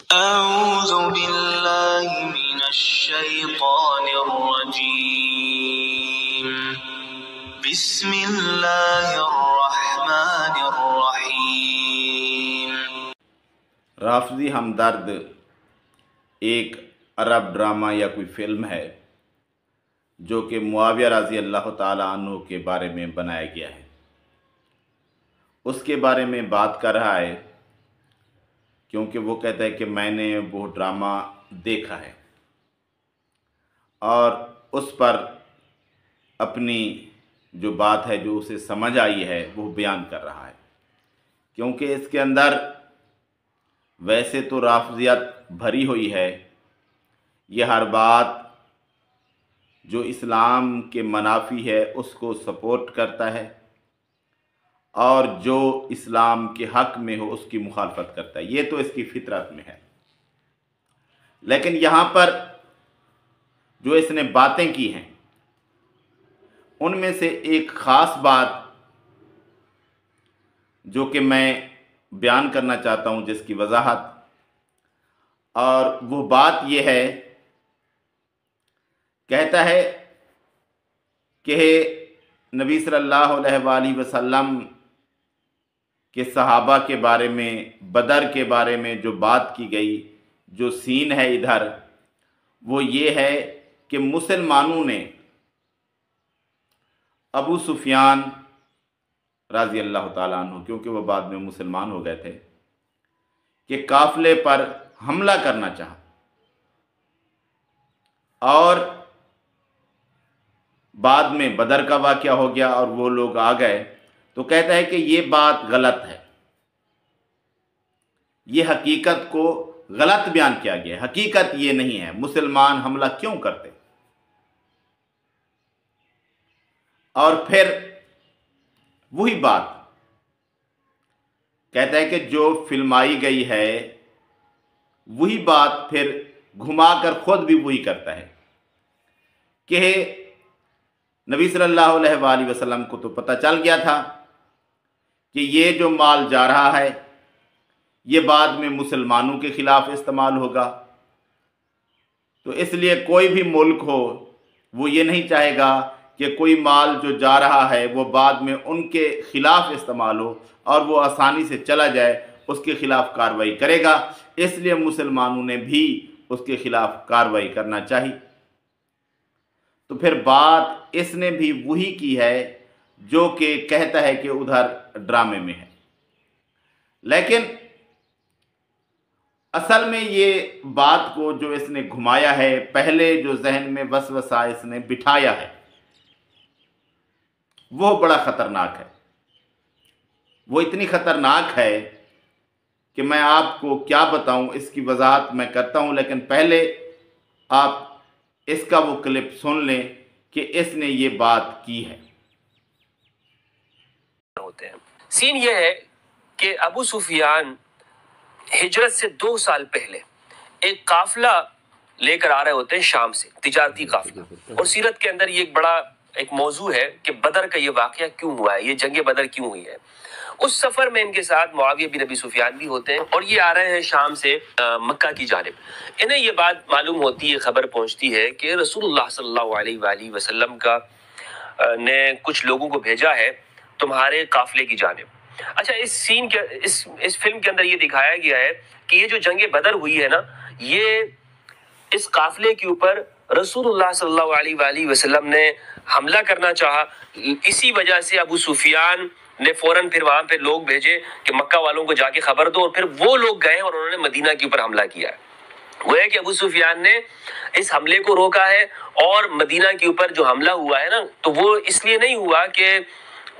أعوذ بالله من الشيطان الرجيم بسم الله الرحمن الرحيم۔ رافضی ہمدرد ایک عرب ڈرامہ یا کوئی فلم ہے جو کہ معاویہ رضی اللہ تعالیٰ عنہ کے بارے میں بنایا گیا ہے۔ اس کے بارے میں بات کر رہا ہے کیونکہ وہ کہتا ہے کہ میں نے وہ ڈرامہ دیکھا ہے اور اس پر اپنی جو بات ہے جو اسے سمجھ آئی ہے وہ بیان کر رہا ہے، کیونکہ اس کے اندر ویسے تو رافضیت بھری ہوئی ہے۔ یہ ہر بات جو اسلام کے منافی ہے اس کو سپورٹ کرتا ہے اور جو اسلام کے حق میں ہو اس کی مخالفت کرتا ہے۔ یہ تو اس کی فطرت میں ہے، لیکن یہاں پر جو اس نے باتیں کی ہیں ان میں سے ایک خاص بات جو کہ میں بیان کرنا چاہتا ہوں، جس کی وضاحت، اور وہ بات یہ ہے، کہتا ہے کہ نبی صلی اللہ علیہ وآلہ وسلم کہ صحابہ کے بارے میں، بدر کے بارے میں جو بات کی گئی، جو سین ہے ادھر، وہ یہ ہے کہ مسلمانوں نے ابو سفیان رضی اللہ تعالیٰ عنہ، کیونکہ وہ بعد میں مسلمان ہو گئے تھے، کہ قافلے پر حملہ کرنا چاہا اور بعد میں بدر کا واقعہ ہو گیا اور وہ لوگ آ گئے، تو کہتا ہے کہ یہ بات غلط ہے، یہ حقیقت کو غلط بیان کیا گیا ہے۔ حقیقت یہ نہیں ہے، مسلمان حملہ کیوں کرتے؟ اور پھر وہی بات کہتا ہے کہ جو فلمائی گئی ہے وہی بات پھر گھما کر خود بھی وہی کرتا ہے کہ نبی صلی اللہ علیہ وآلہ وسلم کو تو پتہ چل گیا تھا کہ یہ جو مال جا رہا ہے یہ بعد میں مسلمانوں کے خلاف استعمال ہوگا، تو اس لیے کوئی بھی ملک ہو وہ یہ نہیں چاہے گا کہ کوئی مال جو جا رہا ہے وہ بعد میں ان کے خلاف استعمال ہو اور وہ آسانی سے چلا جائے، اس کے خلاف کارروائی کرے گا، اس لیے مسلمانوں نے بھی اس کے خلاف کارروائی کرنا چاہی۔ تو پھر بات اس نے بھی وہی کی ہے جو کہ کہتا ہے کہ ادھر ڈرامے میں ہے، لیکن اصل میں یہ بات کو جو اس نے گھمایا ہے، پہلے جو ذہن میں وسوسہ اس نے بٹھایا ہے وہ بڑا خطرناک ہے۔ وہ اتنی خطرناک ہے کہ میں آپ کو کیا بتاؤں، اس کی وضاحت میں کرتا ہوں، لیکن پہلے آپ اس کا وہ کلپ سن لیں کہ اس نے یہ بات کی ہے۔ سین یہ ہے کہ ابو سفیان ہجرت سے 2 سال پہلے ایک قافلہ لے کر آ رہے ہوتے ہیں شام سے، تجارتی قافلہ، اور سیرت کے اندر یہ ایک بڑا ایک موضوع ہے کہ بدر کا یہ واقعہ کیوں ہوا ہے، یہ جنگ بدر کیوں ہوئی ہے۔ اس سفر میں ان کے ساتھ معاویہ بن ابی سفیان بھی ہوتے ہیں اور یہ آ رہے ہیں شام سے مکہ کی جانب۔ انہیں یہ بات معلوم ہوتی ہے، خبر پہنچتی ہے کہ رسول اللہ صلی اللہ علیہ وآلہ وسلم نے کچھ لوگوں کو بھیجا ہے تمہارے قافلے کی جانب۔ اچھا، اس سین کے اس فلم کے اندر یہ دکھایا گیا ہے کہ یہ جو جنگ بدر ہوئی ہے نا، یہ اس قافلے کے اوپر رسول اللہ صلی اللہ علیہ وآلہ وسلم نے حملہ کرنا چاہا، اسی وجہ سے ابو سفیان نے فوراً پھر وہاں پہ لوگ بھیجے کہ مکہ والوں کو جا کے خبر دو، اور پھر وہ لوگ گئے اور انہوں نے مدینہ کے اوپر حملہ کیا ہے۔ وہ ہے کہ ابو سفیان نے اس حملے کو روکا ہے، اور مدینہ کے اوپر جو حملہ ہوا ہے نا، تو وہ اس لیے نہیں ہوا کہ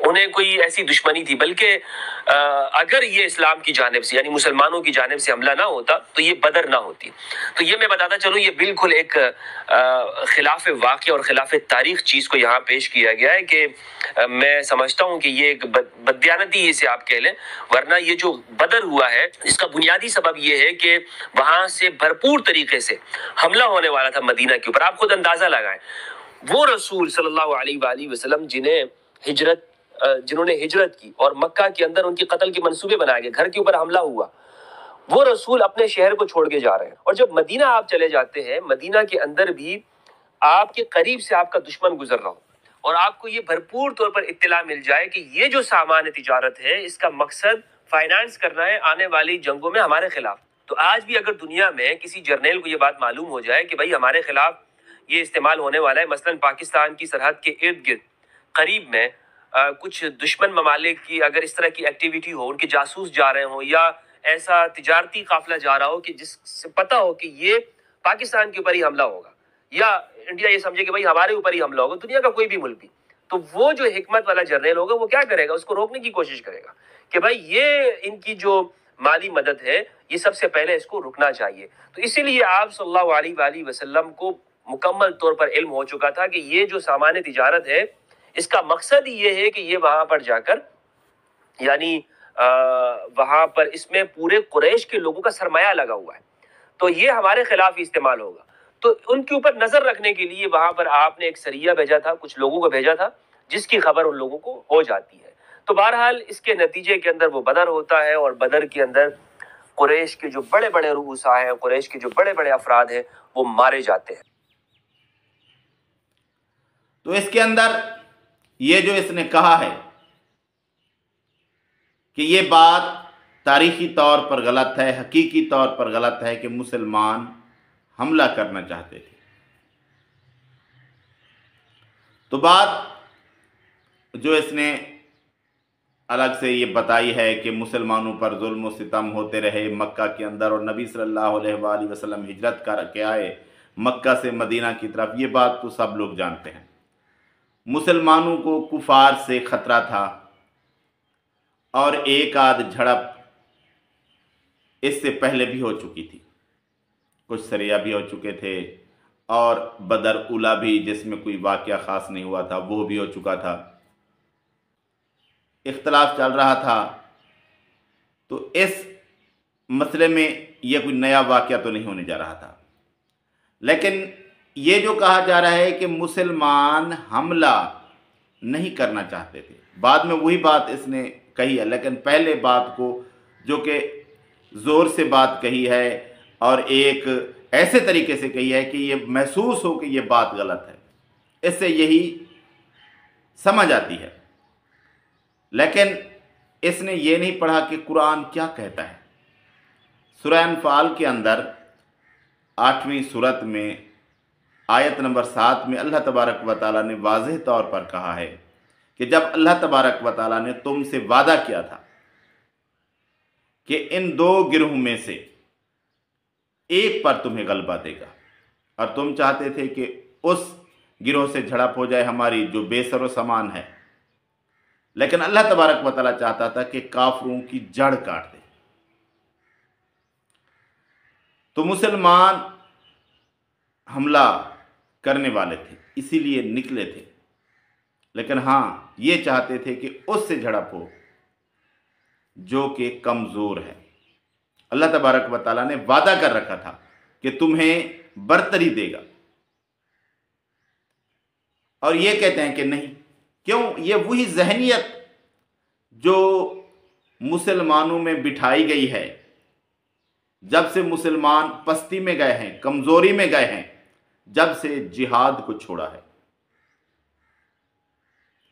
انہیں کوئی ایسی دشمنی تھی، بلکہ اگر یہ اسلام کی جانب سے یعنی مسلمانوں کی جانب سے حملہ نہ ہوتا تو یہ بدر نہ ہوتی۔ تو یہ میں بتاتا چلوں، یہ بالکل ایک خلاف واقع اور خلاف تاریخ چیز کو یہاں پیش کیا گیا ہے کہ میں سمجھتا ہوں کہ یہ ایک بددیانتی اسے آپ کہہ لیں، ورنہ یہ جو بدر ہوا ہے اس کا بنیادی سبب یہ ہے کہ وہاں سے بھرپور طریقے سے حملہ ہونے والا تھا مدینہ کے اوپر۔ آپ خود اندازہ لگائیں، وہ رسول صلی اللہ علیہ وآلہ وسلم جنہوں نے ہجرت کی اور مکہ کے اندر ان کی قتل کے منصوبے بنائے گئے، گھر کے اوپر حملہ ہوا، وہ رسول اپنے شہر کو چھوڑ کے جا رہے ہیں، اور جب مدینہ آپ چلے جاتے ہیں، مدینہ کے اندر بھی آپ کے قریب سے آپ کا دشمن گزر رہا ہو اور آپ کو یہ بھرپور طور پر اطلاع مل جائے کہ یہ جو سامان تجارت ہے اس کا مقصد فائنانس کرنا ہے آنے والی جنگوں میں ہمارے خلاف، تو آج بھی اگر دنیا میں کسی جرنیل کو یہ بات معلوم ہو جائے کہ بھائی ہمارے خلاف یہ استعمال ہونے والا ہے، مثلا پاکستان کی سرحد کے ارد گرد قریب میں کچھ دشمن ممالک کی اگر اس طرح کی ایکٹیویٹی ہو، ان کے جاسوس جا رہے ہوں یا ایسا تجارتی قافلہ جا رہا ہو کہ جس سے پتا ہو کہ یہ پاکستان کے اوپر ہی حملہ ہوگا یا انڈیا یہ سمجھے کہ بھائی ہمارے اوپر ہی حملہ ہوگا، دنیا کا کوئی بھی ملک بھی، تو وہ جو حکمت والا جرنیل ہوگا وہ کیا کرے گا؟ اس کو روکنے کی کوشش کرے گا کہ بھائی یہ ان کی جو مالی مدد ہے یہ سب سے پہلے اس کو رکنا چاہیے۔ تو اسی لیے آپ صلی اللہ علیہ وآلہ وسلم کو مکمل طور پر علم ہو چکا تھا کہ یہ جو سامان تجارت ہے اس کا مقصد ہی یہ ہے کہ یہ وہاں پر جا کر یعنی وہاں پر اس میں پورے قریش کے لوگوں کا سرمایہ لگا ہوا ہے، تو یہ ہمارے خلاف ہی استعمال ہوگا، تو ان کے اوپر نظر رکھنے کے لیے وہاں پر آپ نے ایک سریہ بھیجا تھا، کچھ لوگوں کو بھیجا تھا جس کی خبر ان لوگوں کو ہو جاتی ہے۔ تو بہرحال اس کے نتیجے کے اندر وہ بدر ہوتا ہے، اور بدر کے اندر قریش کے جو بڑے بڑے رؤساء ہیں، قریش کے جو بڑے بڑے افراد ہیں وہ مارے جاتے ہیں۔ تو اس کے اندر یہ جو اس نے کہا ہے کہ یہ بات تاریخی طور پر غلط ہے، حقیقی طور پر غلط ہے کہ مسلمان حملہ کرنا چاہتے تھے، تو بات جو اس نے الگ سے یہ بتائی ہے کہ مسلمانوں پر ظلم و ستم ہوتے رہے مکہ کے اندر، اور نبی صلی اللہ علیہ وآلہ وسلم ہجرت کر کے آئے مکہ سے مدینہ کی طرف، یہ بات تو سب لوگ جانتے ہیں۔ مسلمانوں کو کفار سے خطرہ تھا، اور ایک آدھ جھڑپ اس سے پہلے بھی ہو چکی تھی، کچھ سریہ بھی ہو چکے تھے، اور بدر اولا بھی جس میں کوئی واقعہ خاص نہیں ہوا تھا وہ بھی ہو چکا تھا، اختلاف چل رہا تھا، تو اس مسئلے میں یہ کوئی نیا واقعہ تو نہیں ہونے جا رہا تھا۔ لیکن یہ جو کہا جا رہا ہے کہ مسلمان حملہ نہیں کرنا چاہتے تھے، بعد میں وہی بات اس نے کہی ہے، لیکن پہلے بات کو جو کہ زور سے بات کہی ہے اور ایک ایسے طریقے سے کہی ہے کہ یہ محسوس ہو کہ یہ بات غلط ہے، اس سے یہی سمجھ آتی ہے۔ لیکن اس نے یہ نہیں پڑھا کہ قرآن کیا کہتا ہے۔ سورہ انفال کے اندر 8ویں سورت میں آیت نمبر 7 میں اللہ تبارک و تعالیٰ نے واضح طور پر کہا ہے کہ جب اللہ تبارک و تعالیٰ نے تم سے وعدہ کیا تھا کہ ان دو گروہوں میں سے ایک پر تمہیں غلبہ دے گا، اور تم چاہتے تھے کہ اس گروہ سے جھڑپ ہو جائے ہماری جو بے سر و سامان ہے، لیکن اللہ تبارک و تعالیٰ چاہتا تھا کہ کافروں کی جڑ کاٹ دے۔ تو مسلمان حملہ کرنے والے تھے، اسی لیے نکلے تھے، لیکن ہاں یہ چاہتے تھے کہ اس سے جھڑپ ہو جو کہ کمزور ہے۔ اللہ تبارک و تعالیٰ نے وعدہ کر رکھا تھا کہ تمہیں برتری دے گا، اور یہ کہتے ہیں کہ نہیں۔ کیوں؟ یہ وہی ذہنیت جو مسلمانوں میں بٹھائی گئی ہے جب سے مسلمان پستی میں گئے ہیں، کمزوری میں گئے ہیں، جب سے جہاد کو چھوڑا ہے،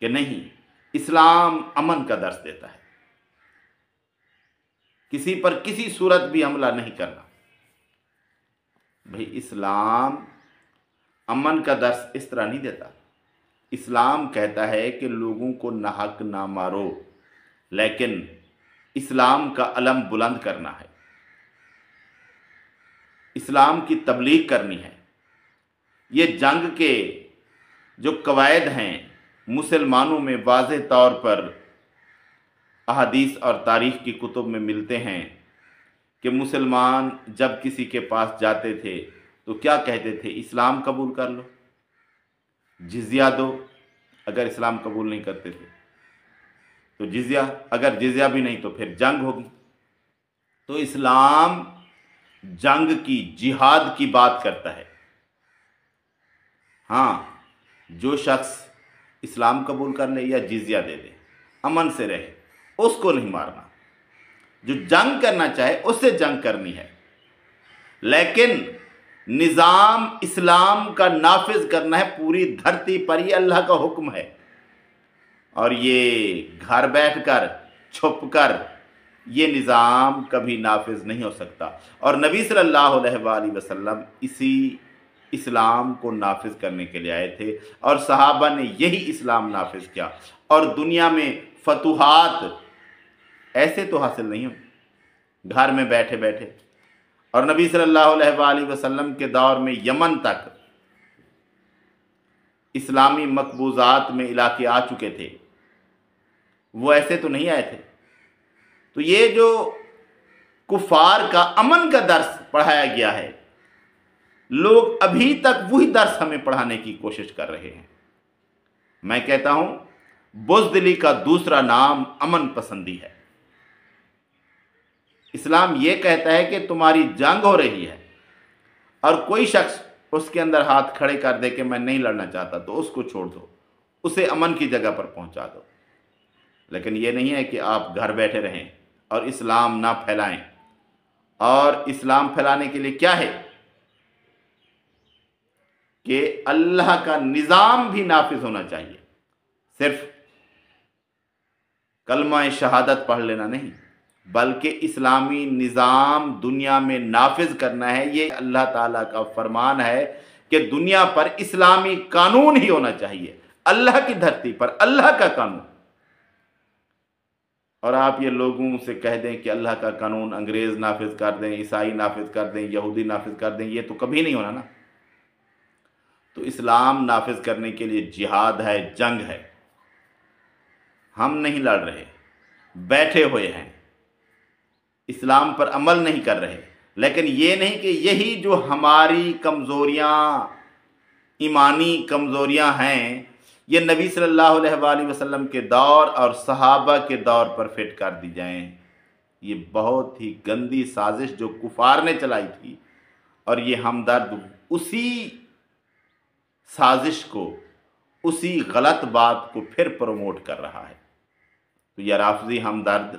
کہ نہیں، اسلام امن کا درس دیتا ہے، کسی پر کسی صورت بھی حملہ نہیں کرنا۔ بھئی اسلام امن کا درس اس طرح نہیں دیتا۔ اسلام کہتا ہے کہ لوگوں کو ناحق نہ مارو، لیکن اسلام کا علم بلند کرنا ہے، اسلام کی تبلیغ کرنی ہے۔ یہ جنگ کے جو قواعد ہیں مسلمانوں میں واضح طور پر احادیث اور تاریخ کی کتب میں ملتے ہیں کہ مسلمان جب کسی کے پاس جاتے تھے تو کیا کہتے تھے؟ اسلام قبول کر لو، جزیہ دو۔ اگر اسلام قبول نہیں کرتے تھے تو جزیہ، اگر جزیہ بھی نہیں تو پھر جنگ ہوگی۔ تو اسلام جنگ کی، جہاد کی بات کرتا ہے۔ ہاں، جو شخص اسلام قبول کر لے یا جزیہ دے دے، امن سے رہے، اس کو نہیں مارنا۔ جو جنگ کرنا چاہے اس سے جنگ کرنی ہے، لیکن نظام اسلام کا نافذ کرنا ہے پوری دھرتی پر، یہ اللہ کا حکم ہے، اور یہ گھر بیٹھ کر چھپ کر یہ نظام کبھی نافذ نہیں ہو سکتا۔ اور نبی صلی اللہ علیہ وآلہ وسلم اسی اسلام کو نافذ کرنے کے لیے آئے تھے، اور صحابہ نے یہی اسلام نافذ کیا، اور دنیا میں فتوحات ایسے تو حاصل نہیں ہوں گھر میں بیٹھے بیٹھے۔ اور نبی صلی اللہ علیہ وآلہ وسلم کے دور میں یمن تک اسلامی مقبوضات میں علاقے آ چکے تھے، وہ ایسے تو نہیں آئے تھے۔ تو یہ جو کفار کا امن کا درس پڑھایا گیا ہے، لوگ ابھی تک وہی درس ہمیں پڑھانے کی کوشش کر رہے ہیں۔ میں کہتا ہوں بزدلی کا دوسرا نام امن پسندی ہے۔ اسلام یہ کہتا ہے کہ تمہاری جنگ ہو رہی ہے اور کوئی شخص اس کے اندر ہاتھ کھڑے کر دے کہ میں نہیں لڑنا چاہتا، تو اس کو چھوڑ دو، اسے امن کی جگہ پر پہنچا دو۔ لیکن یہ نہیں ہے کہ آپ گھر بیٹھے رہیں اور اسلام نہ پھیلائیں۔ اور اسلام پھیلانے کے لیے کیا ہے کہ اللہ کا نظام بھی نافذ ہونا چاہیے، صرف کلمہ شہادت پڑھ لینا نہیں، بلکہ اسلامی نظام دنیا میں نافذ کرنا ہے۔ یہ اللہ تعالیٰ کا فرمان ہے کہ دنیا پر اسلامی قانون ہی ہونا چاہیے، اللہ کی دھرتی پر اللہ کا قانون۔ اور آپ یہ لوگوں سے کہہ دیں کہ اللہ کا قانون انگریز نافذ کر دیں، عیسائی نافذ کر دیں، یہودی نافذ کر دیں، یہ تو کبھی نہیں ہونا نا۔ تو اسلام نافذ کرنے کے لیے جہاد ہے، جنگ ہے۔ ہم نہیں لڑ رہے، بیٹھے ہوئے ہیں، اسلام پر عمل نہیں کر رہے، لیکن یہ نہیں کہ یہی جو ہماری کمزوریاں، ایمانی کمزوریاں ہیں، یہ نبی صلی اللہ علیہ وآلہ وسلم کے دور اور صحابہ کے دور پر فٹ کر دی جائیں۔ یہ بہت ہی گندی سازش جو کفار نے چلائی تھی، اور یہ ہمدرد اسی سازش کو، اسی غلط بات کو پھر پروموٹ کر رہا ہے۔ تو یہ رافضی ہمدرد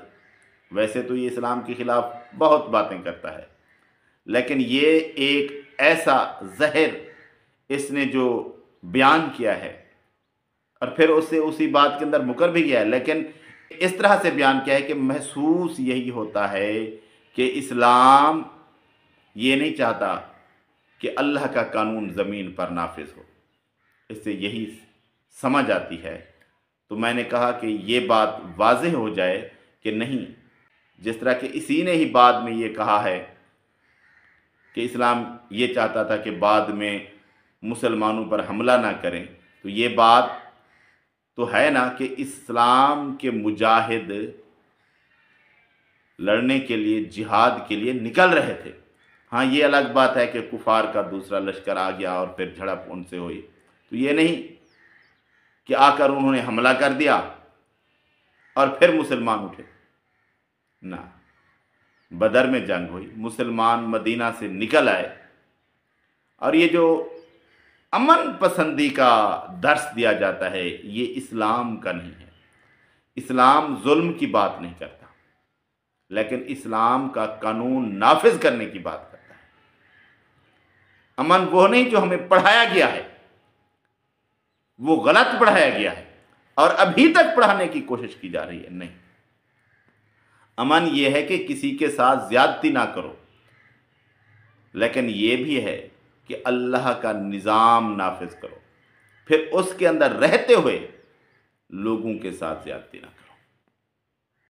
ویسے تو یہ اسلام کے خلاف بہت باتیں کرتا ہے، لیکن یہ ایک ایسا زہر اس نے جو بیان کیا ہے، اور پھر اسے اسی بات کے اندر مکر بھی گیا ہے، لیکن اس طرح سے بیان کیا ہے کہ محسوس یہی ہوتا ہے کہ اسلام یہ نہیں چاہتا کہ اللہ کا قانون زمین پر نافذ ہو، اس سے یہی سمجھ آتی ہے۔ تو میں نے کہا کہ یہ بات واضح ہو جائے کہ نہیں، جس طرح کہ اسی نے ہی بعد میں یہ کہا ہے کہ اسلام یہ چاہتا تھا کہ بعد میں مسلمانوں پر حملہ نہ کریں، تو یہ بات تو ہے نا کہ اسلام کے مجاہد لڑنے کے لیے، جہاد کے لیے نکل رہے تھے۔ ہاں یہ الگ بات ہے کہ کفار کا دوسرا لشکر آ گیا اور پھر جھڑپ ان سے ہوئی، تو یہ نہیں کہ آ کر انہوں نے حملہ کر دیا اور پھر مسلمان اٹھے، نہ، بدر میں جنگ ہوئی، مسلمان مدینہ سے نکل آئے۔ اور یہ جو امن پسندی کا درس دیا جاتا ہے، یہ اسلام کا نہیں ہے۔ اسلام ظلم کی بات نہیں کرتا، لیکن اسلام کا قانون نافذ کرنے کی بات کرتا ہے۔ امن وہ نہیں جو ہمیں پڑھایا گیا ہے، وہ غلط پڑھایا گیا ہے اور ابھی تک پڑھانے کی کوشش کی جا رہی ہے۔ نہیں، امن یہ ہے کہ کسی کے ساتھ زیادتی نہ کرو، لیکن یہ بھی ہے کہ اللہ کا نظام نافذ کرو، پھر اس کے اندر رہتے ہوئے لوگوں کے ساتھ زیادتی نہ کرو۔